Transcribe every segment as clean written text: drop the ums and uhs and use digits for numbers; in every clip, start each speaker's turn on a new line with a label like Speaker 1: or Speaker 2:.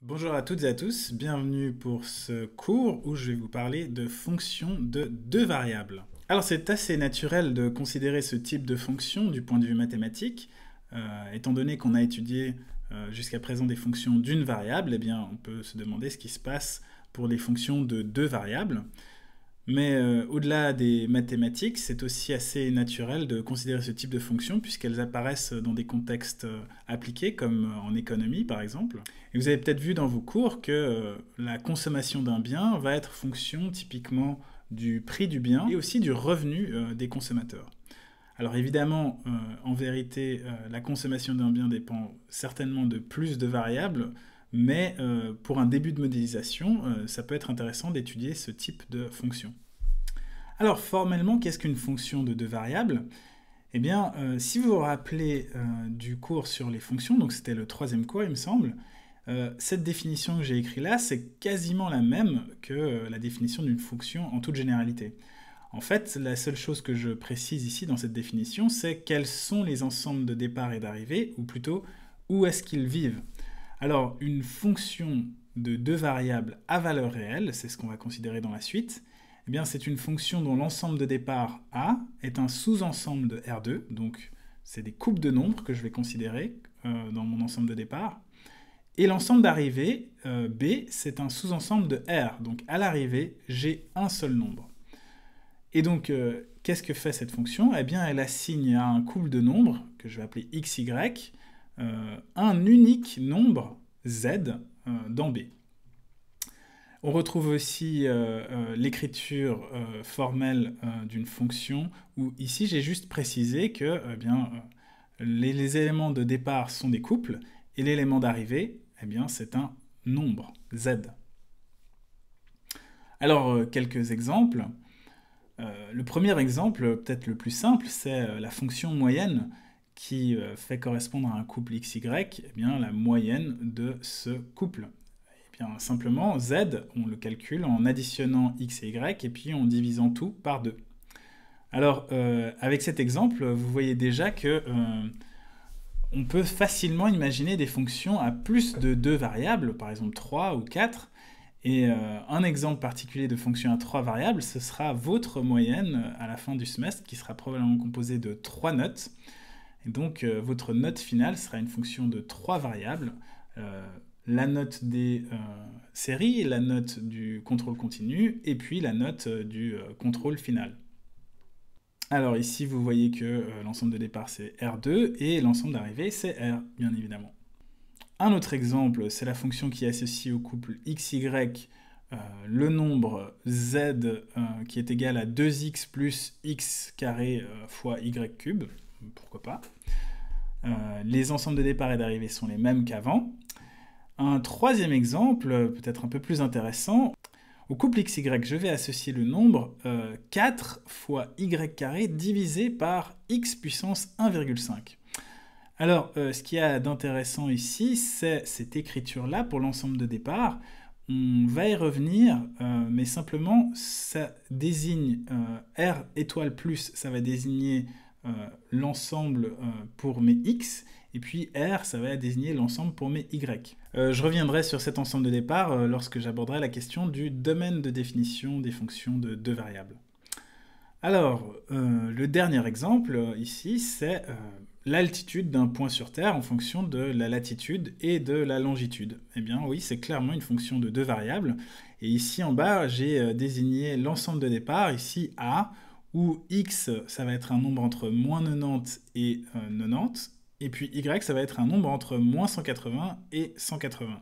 Speaker 1: Bonjour à toutes et à tous, bienvenue pour ce cours où je vais vous parler de fonctions de deux variables. Alors c'est assez naturel de considérer ce type de fonction du point de vue mathématique, étant donné qu'on a étudié jusqu'à présent des fonctions d'une variable, eh bien on peut se demander ce qui se passe pour les fonctions de deux variables. Mais au-delà des mathématiques, c'est aussi assez naturel de considérer ce type de fonctions puisqu'elles apparaissent dans des contextes appliqués, comme en économie par exemple. Et vous avez peut-être vu dans vos cours que la consommation d'un bien va être fonction typiquement du prix du bien et aussi du revenu des consommateurs. Alors évidemment, en vérité, la consommation d'un bien dépend certainement de plus de variables, mais pour un début de modélisation, ça peut être intéressant d'étudier ce type de fonction. Alors formellement, qu'est-ce qu'une fonction de deux variables? Eh bien, si vous vous rappelez du cours sur les fonctions, donc c'était le troisième cours il me semble, cette définition que j'ai écrite là, c'est quasiment la même que la définition d'une fonction en toute généralité. En fait, la seule chose que je précise ici dans cette définition, c'est quels sont les ensembles de départ et d'arrivée, ou plutôt, où est-ce qu'ils vivent. Alors, une fonction de deux variables à valeur réelle, c'est ce qu'on va considérer dans la suite, eh bien, c'est une fonction dont l'ensemble de départ A est un sous-ensemble de R2, donc c'est des coupes de nombres que je vais considérer dans mon ensemble de départ. Et l'ensemble d'arrivée, B, c'est un sous-ensemble de R, donc à l'arrivée, j'ai un seul nombre. Et donc, qu'est-ce que fait cette fonction? Eh bien, elle assigne à un couple de nombres, que je vais appeler x, y, un unique nombre z dans B. On retrouve aussi l'écriture formelle d'une fonction, où ici j'ai juste précisé que les éléments de départ sont des couples, et l'élément d'arrivée, eh bien, c'est un nombre, z. Alors, quelques exemples. Le premier exemple, peut-être le plus simple, c'est la fonction moyenne qui fait correspondre à un couple xy, eh bien, la moyenne de ce couple. Eh bien, simplement, z, on le calcule en additionnant x et y, et puis en divisant tout par 2. Alors, avec cet exemple, vous voyez déjà que on peut facilement imaginer des fonctions à plus de deux variables, par exemple 3 ou 4, et un exemple particulier de fonction à trois variables, ce sera votre moyenne à la fin du semestre, qui sera probablement composée de 3 notes. Et donc, votre note finale sera une fonction de trois variables. La note des séries, la note du contrôle continu, et puis la note du contrôle final. Alors ici, vous voyez que l'ensemble de départ, c'est R2, et l'ensemble d'arrivée, c'est R, bien évidemment. Un autre exemple, c'est la fonction qui associe au couple xy le nombre z qui est égal à 2x plus x carré fois y cube, pourquoi pas. Les ensembles de départ et d'arrivée sont les mêmes qu'avant. Un troisième exemple, peut-être un peu plus intéressant, au couple xy, je vais associer le nombre 4 fois y carré divisé par x puissance 1,5. Alors, ce qu'il y a d'intéressant ici, c'est cette écriture-là pour l'ensemble de départ. On va y revenir, mais simplement, ça désigne R étoile plus, ça va désigner l'ensemble pour mes x, et puis R, ça va désigner l'ensemble pour mes y. Je reviendrai sur cet ensemble de départ lorsque j'aborderai la question du domaine de définition des fonctions de deux variables. Alors, le dernier exemple ici, c'est l'altitude d'un point sur Terre en fonction de la latitude et de la longitude. Eh bien oui, c'est clairement une fonction de deux variables. Et ici en bas, j'ai désigné l'ensemble de départ, ici A, où x, ça va être un nombre entre moins 90 et 90, et puis y, ça va être un nombre entre moins 180 et 180.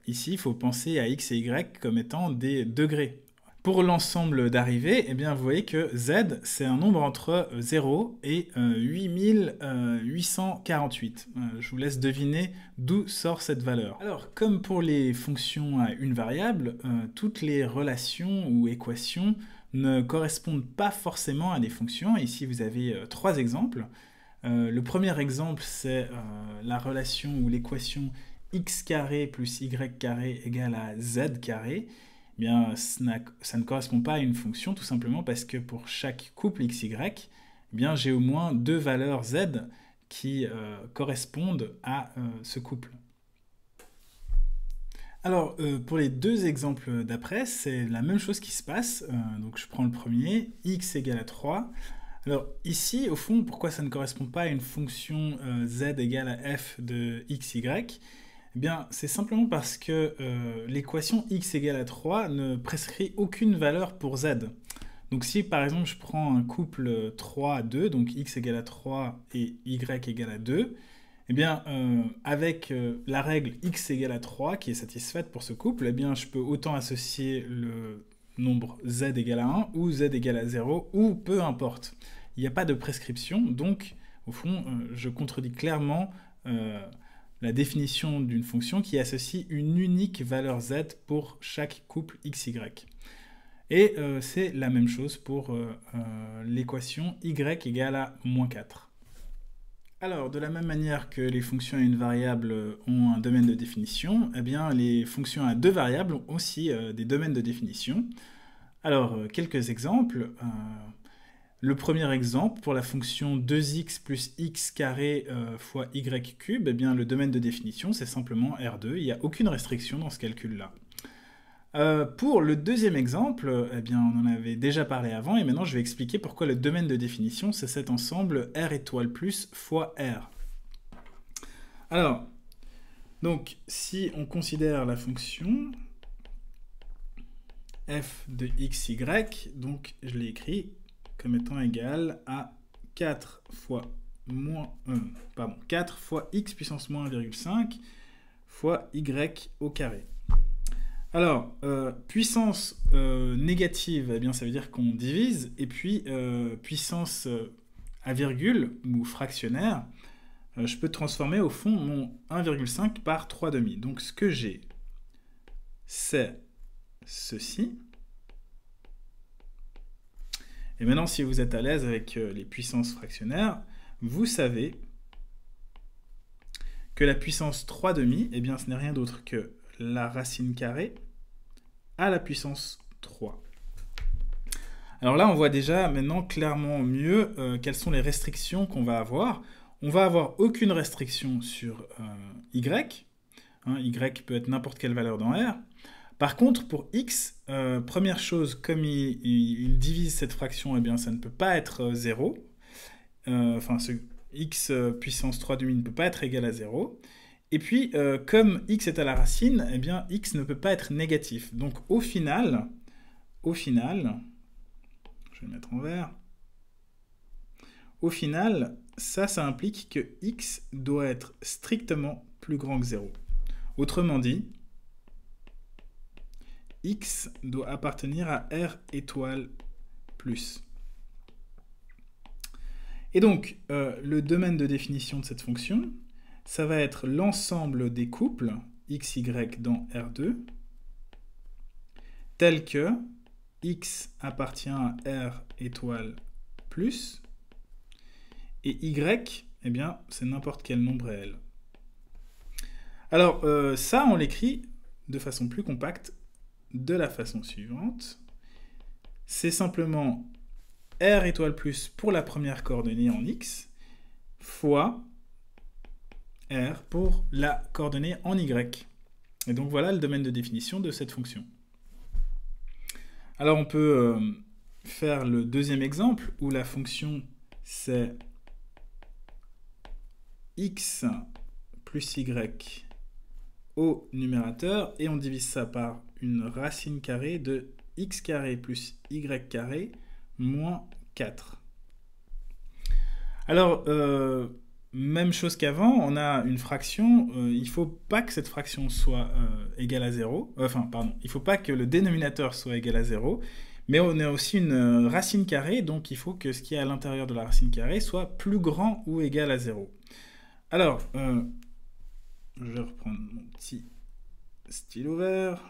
Speaker 1: Ici, il faut penser à x et y comme étant des degrés. Pour l'ensemble d'arrivée, eh bien, vous voyez que z, c'est un nombre entre 0 et 8848. Je vous laisse deviner d'où sort cette valeur. Alors, comme pour les fonctions à une variable, toutes les relations ou équations ne correspondent pas forcément à des fonctions. Ici, vous avez trois exemples. Le premier exemple, c'est la relation ou l'équation x carré plus y carré égale à z carré. Eh bien, ça ne correspond pas à une fonction, tout simplement parce que pour chaque couple xy, eh bien, j'ai au moins deux valeurs z qui correspondent à ce couple. Alors, pour les deux exemples d'après, c'est la même chose qui se passe. Donc, je prends le premier, x égale à 3. Alors, ici, au fond, pourquoi ça ne correspond pas à une fonction z égale à f de x, y? Eh bien, c'est simplement parce que l'équation x égale à 3 ne prescrit aucune valeur pour z. Donc si par exemple je prends un couple 3 à 2, donc x égale à 3 et y égale à 2, eh bien avec la règle x égale à 3 qui est satisfaite pour ce couple, eh bien je peux autant associer le nombre z égale à 1 ou z égale à 0 ou peu importe. Il n'y a pas de prescription, donc au fond je contredis clairement la définition d'une fonction qui associe une unique valeur z pour chaque couple xy. Et c'est la même chose pour l'équation y égale à moins 4. Alors, de la même manière que les fonctions à une variable ont un domaine de définition, eh bien, les fonctions à deux variables ont aussi des domaines de définition. Alors, quelques exemples. Le premier exemple, pour la fonction 2x plus x carré fois y cube, eh bien, le domaine de définition, c'est simplement R2. Il n'y a aucune restriction dans ce calcul-là. Pour le deuxième exemple, eh bien, on en avait déjà parlé avant, et maintenant je vais expliquer pourquoi le domaine de définition, c'est cet ensemble R étoile plus fois R. Alors, donc, si on considère la fonction f de xy, donc je l'ai écrit comme étant égal à 4 fois, 4 fois x puissance moins 1,5 fois y au carré. Alors, puissance négative, eh bien, ça veut dire qu'on divise, et puis puissance à virgule, ou fractionnaire, je peux transformer au fond mon 1,5 par 3,5. Donc ce que j'ai, c'est ceci. Et maintenant, si vous êtes à l'aise avec les puissances fractionnaires, vous savez que la puissance 3,5, eh bien, ce n'est rien d'autre que la racine carrée à la puissance 3. Alors là, on voit déjà maintenant clairement mieux quelles sont les restrictions qu'on va avoir. On va avoir aucune restriction sur y. Y peut être n'importe quelle valeur dans R. Par contre, pour x, première chose, comme il divise cette fraction, eh bien, ça ne peut pas être 0. Enfin, ce x puissance 3,5 ne peut pas être égal à 0. Et puis, comme x est à la racine, eh bien, x ne peut pas être négatif. Donc, au final, je vais le mettre en vert. Au final, ça implique que x doit être strictement plus grand que 0. Autrement dit, x doit appartenir à R étoile plus. Et donc, le domaine de définition de cette fonction, ça va être l'ensemble des couples xy dans R2, tel que x appartient à R étoile plus, et y, eh bien, c'est n'importe quel nombre réel. Alors, ça, on l'écrit de façon plus compacte, de la façon suivante. C'est simplement R étoile plus pour la première coordonnée en x, fois R pour la coordonnée en Y. Et donc voilà le domaine de définition de cette fonction. Alors on peut faire le deuxième exemple où la fonction c'est x plus y au numérateur et on divise ça par une racine carrée de x carré plus y carré moins 4. Alors, même chose qu'avant, on a une fraction, il ne faut pas que cette fraction soit égale à 0, il ne faut pas que le dénominateur soit égal à 0, mais on a aussi une racine carrée, donc il faut que ce qui est à l'intérieur de la racine carrée soit plus grand ou égal à 0. Alors, je vais reprendre mon petit stylo vert.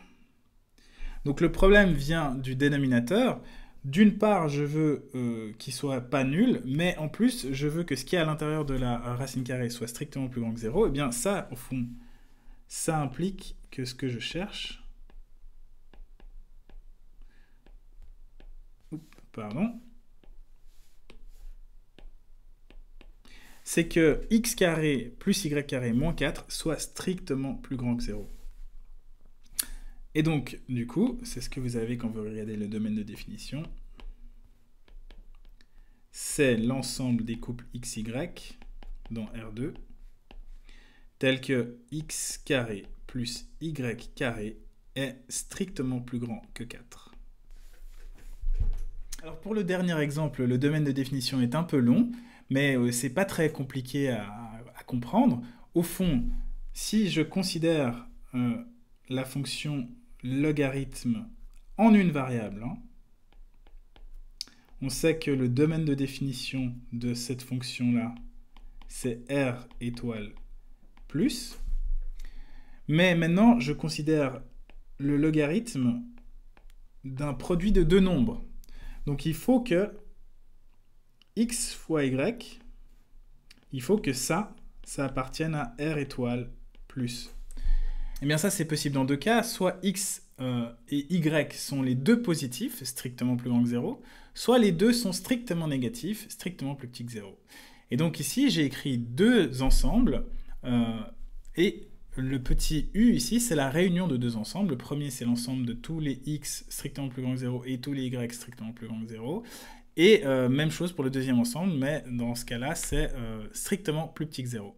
Speaker 1: Donc le problème vient du dénominateur. D'une part, je veux qu'il soit pas nul, mais en plus, je veux que ce qui est à l'intérieur de la racine carrée soit strictement plus grand que 0. Et bien ça, au fond, ça implique que ce que je cherche... c'est que x carré plus y carré moins 4 soit strictement plus grand que 0. Et donc, du coup, c'est ce que vous avez quand vous regardez le domaine de définition. C'est l'ensemble des couples xy dans R2, tel que x carré plus y carré est strictement plus grand que 4. Alors pour le dernier exemple, le domaine de définition est un peu long, mais c'est pas très compliqué à comprendre. Au fond, si je considère la fonction logarithme en une variable, hein, on sait que le domaine de définition de cette fonction-là, c'est r étoile plus. Mais maintenant, je considère le logarithme d'un produit de deux nombres. Donc il faut que x fois y, il faut que ça appartienne à r étoile plus. Et bien ça, c'est possible dans deux cas. Soit x et y sont les deux positifs, strictement plus grand que 0, soit les deux sont strictement négatifs, strictement plus petit que 0. Et donc ici, j'ai écrit deux ensembles, et le petit u ici, c'est la réunion de deux ensembles. Le premier, c'est l'ensemble de tous les x strictement plus grand que 0 et tous les y strictement plus grand que 0. Et même chose pour le deuxième ensemble, mais dans ce cas-là, c'est strictement plus petit que 0.